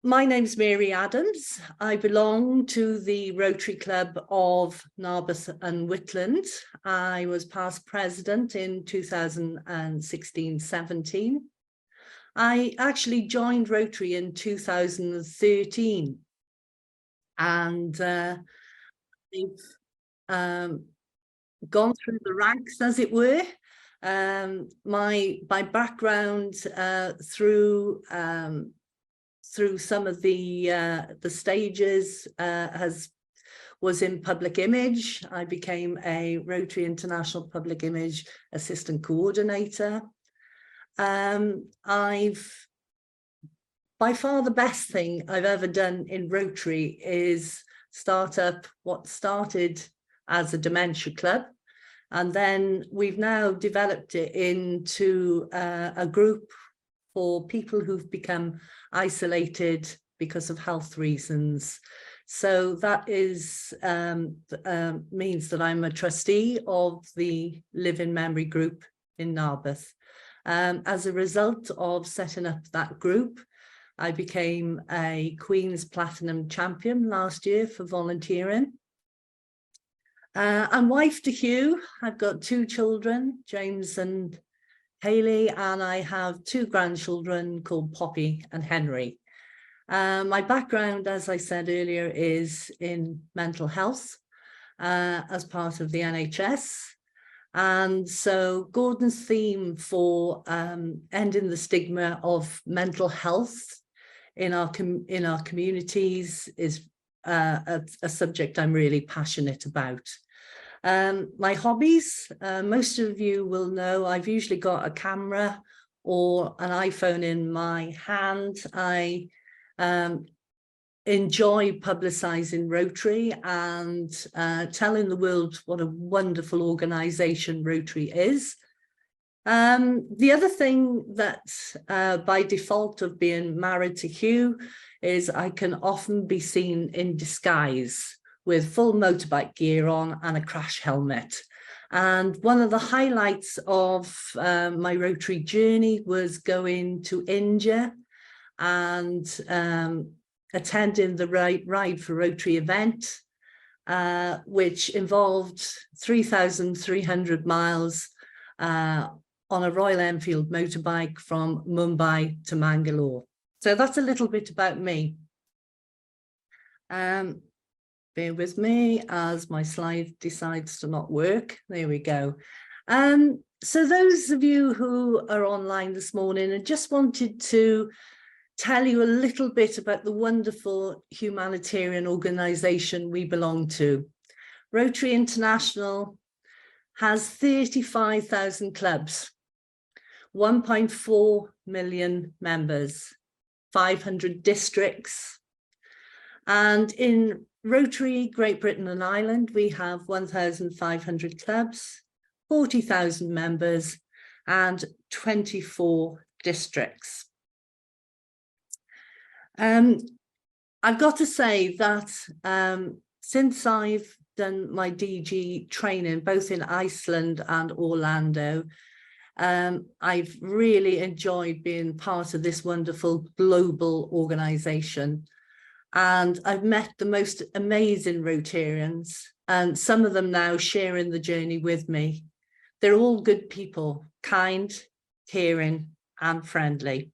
My name's Mary Adams. I belong to the Rotary Club of Narberth and Whitland. I was past president in 2016-17. I actually joined Rotary in 2013, and I've gone through the ranks, as it were. My background through some of the stages was in public image. I became a Rotary International Public Image Assistant Coordinator. By far the best thing I've ever done in Rotary is start up what started as a dementia club, and then we've now developed it into a group for people who've become isolated because of health reasons. So that is means that I'm a trustee of the Live in Memory group in Narberth. As a result of setting up that group, I became a Queen's Platinum Champion last year for volunteering. I'm wife to Hugh. I've got 2 children, James and Hayley, and I have 2 grandchildren called Poppy and Henry. My background, as I said earlier, is in mental health as part of the NHS. And so Gordon's theme for ending the stigma of mental health in our communities is a subject I'm really passionate about. My hobbies, most of you will know I've usually got a camera or an iPhone in my hand. I enjoy publicising Rotary and telling the world what a wonderful organisation Rotary is. The other thing that by default of being married to Hugh is I can often be seen in disguise with full motorbike gear on and a crash helmet. And one of the highlights of my Rotary journey was going to India and attending the Ride for Rotary event, which involved 3,300 miles on a Royal Enfield motorbike from Mumbai to Mangalore. So that's a little bit about me. Bear with me as my slide decides to not work. There we go. So those of you who are online this morning, I just wanted to tell you a little bit about the wonderful humanitarian organisation we belong to. Rotary International has 35,000 clubs, 1.4 million members, 500 districts. And in Rotary Great Britain and Ireland, we have 1,500 clubs, 40,000 members, and 24 districts. I've got to say that since I've done my DGE training, both in Iceland and Orlando, I've really enjoyed being part of this wonderful global organisation. And I've met the most amazing Rotarians, and some of them now sharing the journey with me. They're all good people, kind, caring, and friendly.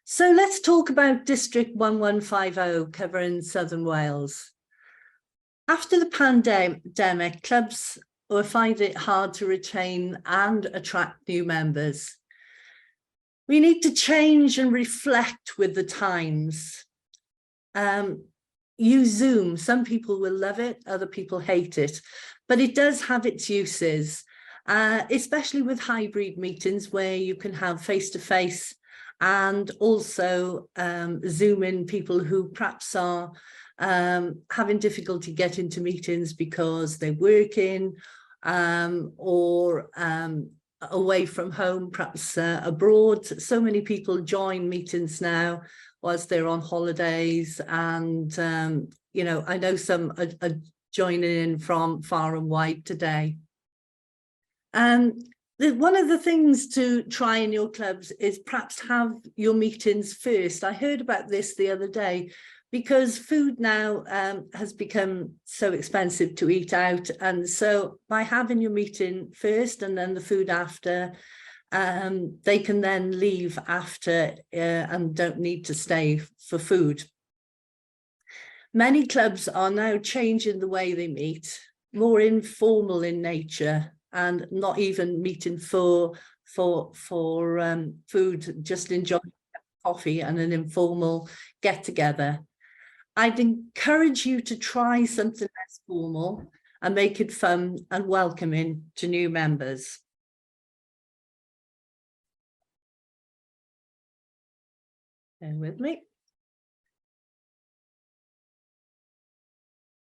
So let's talk about District 1150 covering Southern Wales. After the pandemic, clubs were finding it hard to retain and attract new members. We need to change and reflect with the times. Use Zoom. Some people will love it, other people hate it, but it does have its uses, especially with hybrid meetings where you can have face-to-face and also Zoom in people who perhaps are having difficulty getting to meetings because they're working or away from home, perhaps abroad. So many people join meetings now whilst they're on holidays, and you know, I know some are joining in from far and wide today. One of the things to try in your clubs is perhaps have your meetings first. I heard about this the other day, because food now has become so expensive to eat out. And so by having your meeting first and then the food after, they can then leave after and don't need to stay for food. Many clubs are now changing the way they meet, more informal in nature, and not even meeting for food, just enjoying coffee and an informal get together. I'd encourage you to try something less formal and make it fun and welcoming to new members. Bear with me.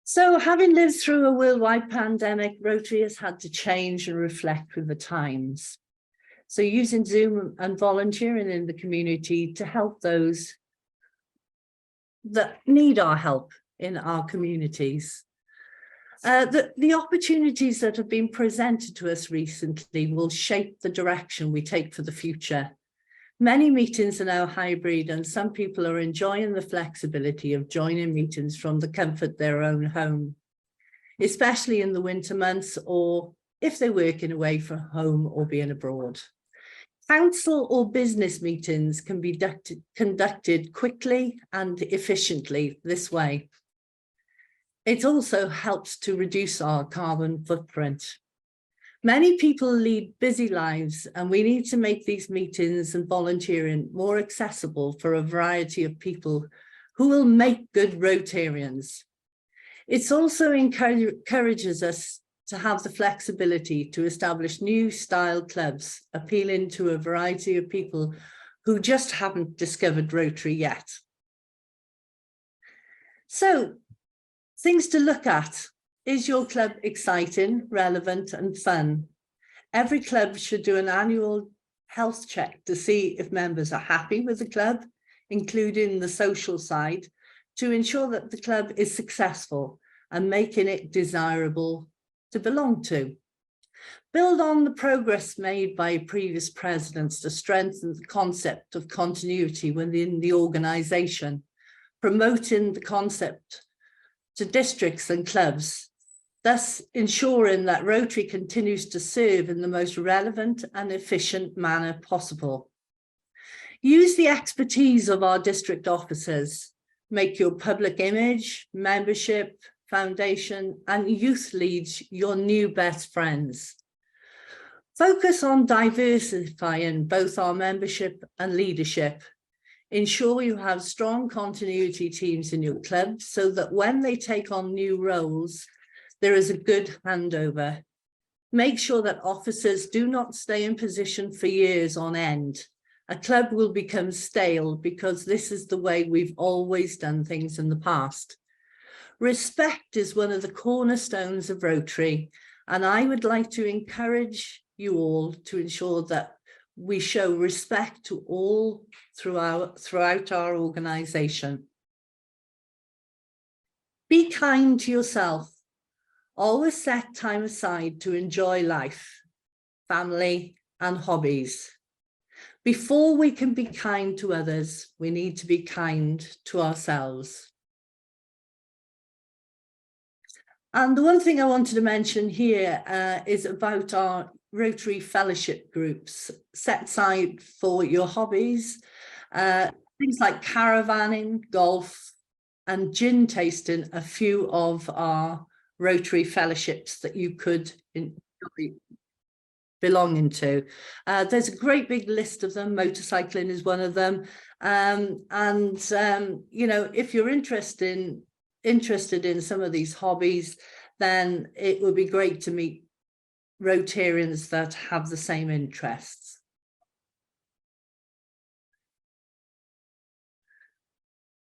So, having lived through a worldwide pandemic, Rotary has had to change and reflect with the times. So using Zoom and volunteering in the community to help those that need our help in our communities. The opportunities that have been presented to us recently will shape the direction we take for the future. Many meetings are now hybrid, and some people are enjoying the flexibility of joining meetings from the comfort of their own home, especially in the winter months, or if they're working away from home or being abroad. Council or business meetings can be conducted quickly and efficiently this way. It also helps to reduce our carbon footprint. Many people lead busy lives, and we need to make these meetings and volunteering more accessible for a variety of people who will make good Rotarians. It also encourages us to have the flexibility to establish new style clubs, appealing to a variety of people who just haven't discovered Rotary yet. So, things to look at. Is your club exciting, relevant and fun? Every club should do an annual health check to see if members are happy with the club, including the social side, to ensure that the club is successful and making it desirable to belong to. Build on the progress made by previous presidents to strengthen the concept of continuity within the organisation, promoting the concept to districts and clubs, thus ensuring that Rotary continues to serve in the most relevant and efficient manner possible. Use the expertise of our district officers. Make your public image, membership, foundation and youth leads your new best friends. Focus on diversifying both our membership and leadership. Ensure you have strong continuity teams in your club so that when they take on new roles, there is a good handover. Make sure that officers do not stay in position for years on end. A club will become stale because this is the way we've always done things in the past. Respect is one of the cornerstones of Rotary, and I would like to encourage you all to ensure that we show respect to all throughout our organisation. Be kind to yourself. Always set time aside to enjoy life, family and hobbies. Before we can be kind to others, we need to be kind to ourselves. And the one thing I wanted to mention here is about our Rotary fellowship groups set aside for your hobbies, things like caravanning, golf and gin tasting, a few of our Rotary fellowships that you could enjoy belonging to. There's a great big list of them. Motorcycling is one of them. You know, if you're interested in some of these hobbies, then it would be great to meet Rotarians that have the same interests.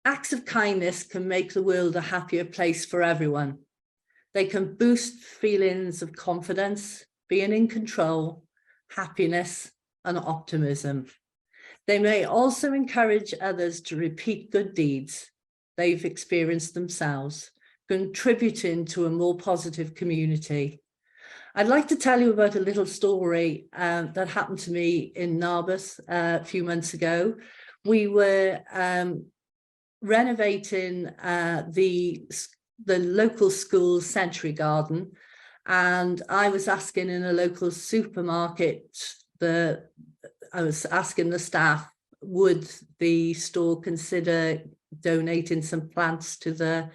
Acts of kindness can make the world a happier place for everyone. They can boost feelings of confidence, being in control, happiness, and optimism. They may also encourage others to repeat good deeds they've experienced themselves, contributing to a more positive community. I'd like to tell you about a little story that happened to me in Narberth a few months ago. We were renovating the local school's sensory garden, and I was asking in a local supermarket, I was asking the staff, would the store consider donating some plants to the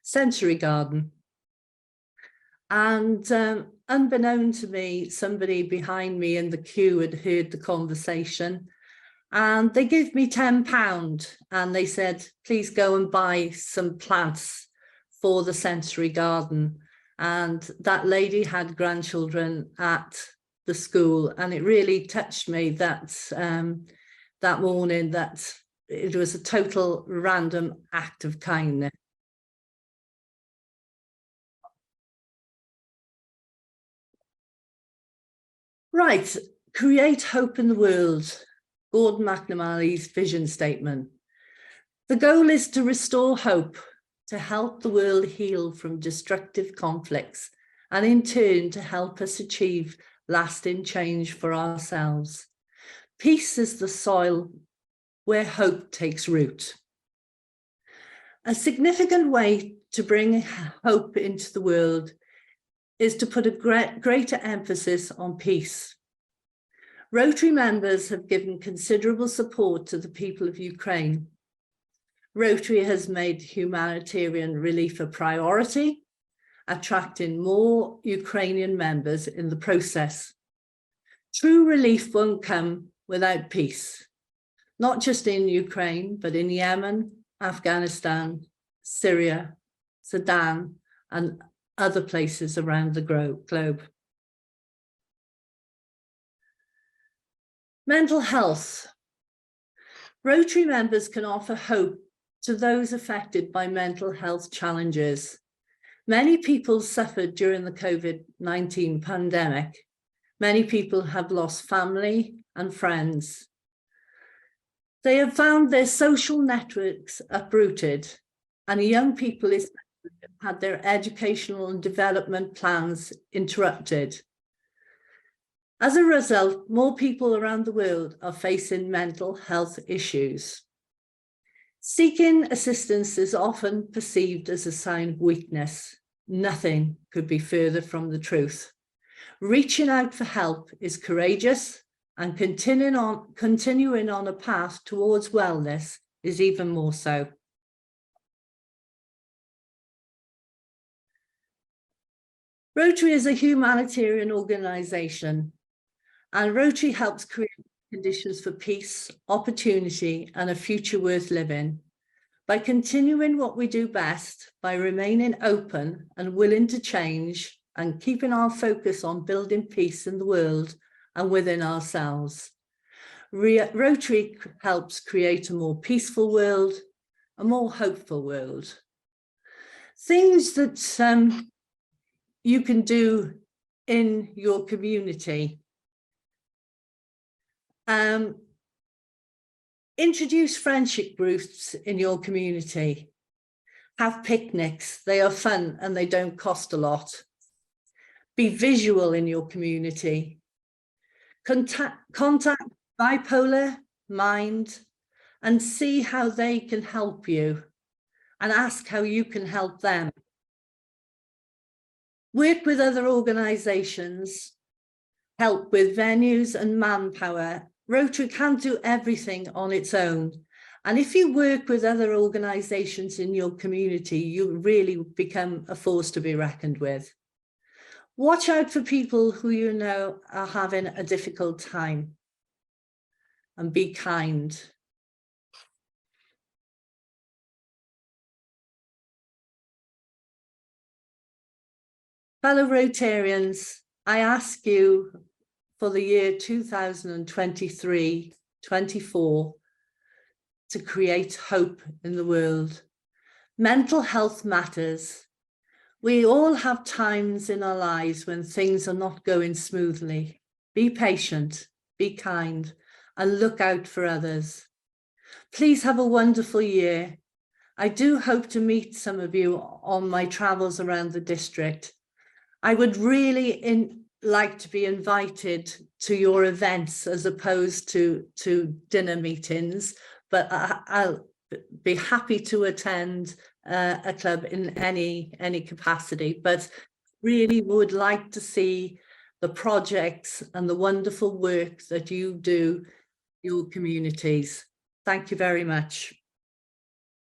sensory garden? And unbeknown to me, somebody behind me in the queue had heard the conversation, and they gave me £10 and they said, please go and buy some plants for the sensory garden. And that lady had grandchildren at the school, and it really touched me that that morning that it was a total random act of kindness. Right, create hope in the world. Gordon McNamara's vision statement. The goal is to restore hope, to help the world heal from destructive conflicts, and in turn to help us achieve lasting change for ourselves. Peace is the soil where hope takes root. A significant way to bring hope into the world is to put a greater emphasis on peace. Rotary members have given considerable support to the people of Ukraine. Rotary has made humanitarian relief a priority, attracting more Ukrainian members in the process. True relief won't come without peace, not just in Ukraine, but in Yemen, Afghanistan, Syria, Sudan, and other places around the globe. Mental health. Rotary members can offer hope to those affected by mental health challenges. Many people suffered during the COVID-19 pandemic. Many people have lost family and friends. They have found their social networks uprooted, and young people have had their educational and development plans interrupted. As a result, more people around the world are facing mental health issues. Seeking assistance is often perceived as a sign of weakness. Nothing could be further from the truth. Reaching out for help is courageous, and continuing on a path towards wellness is even more so. Rotary is a humanitarian organisation, and Rotary helps create conditions for peace, opportunity, and a future worth living. By continuing what we do best, by remaining open and willing to change, and keeping our focus on building peace in the world and within ourselves. Rotary helps create a more peaceful world, a more hopeful world. Things that you can do in your community. Introduce friendship groups in your community. Have picnics. They are fun and they don't cost a lot. Be visual in your community. Contact Bipolar Mind and see how they can help you, and ask how you can help them. Work with other organisations, help with venues and manpower. Rotary can't do everything on its own. And if you work with other organisations in your community, you really become a force to be reckoned with. Watch out for people who you know are having a difficult time, and be kind. Fellow Rotarians, I ask you for the year 2023-24 to create hope in the world. Mental health matters. We all have times in our lives when things are not going smoothly. Be patient, be kind, and look out for others. Please have a wonderful year. I do hope to meet some of you on my travels around the district. I would really like to be invited to your events as opposed to dinner meetings, but I'll be happy to attend a club in any capacity, but really would like to see the projects and the wonderful work that you do, your communities. Thank you very much.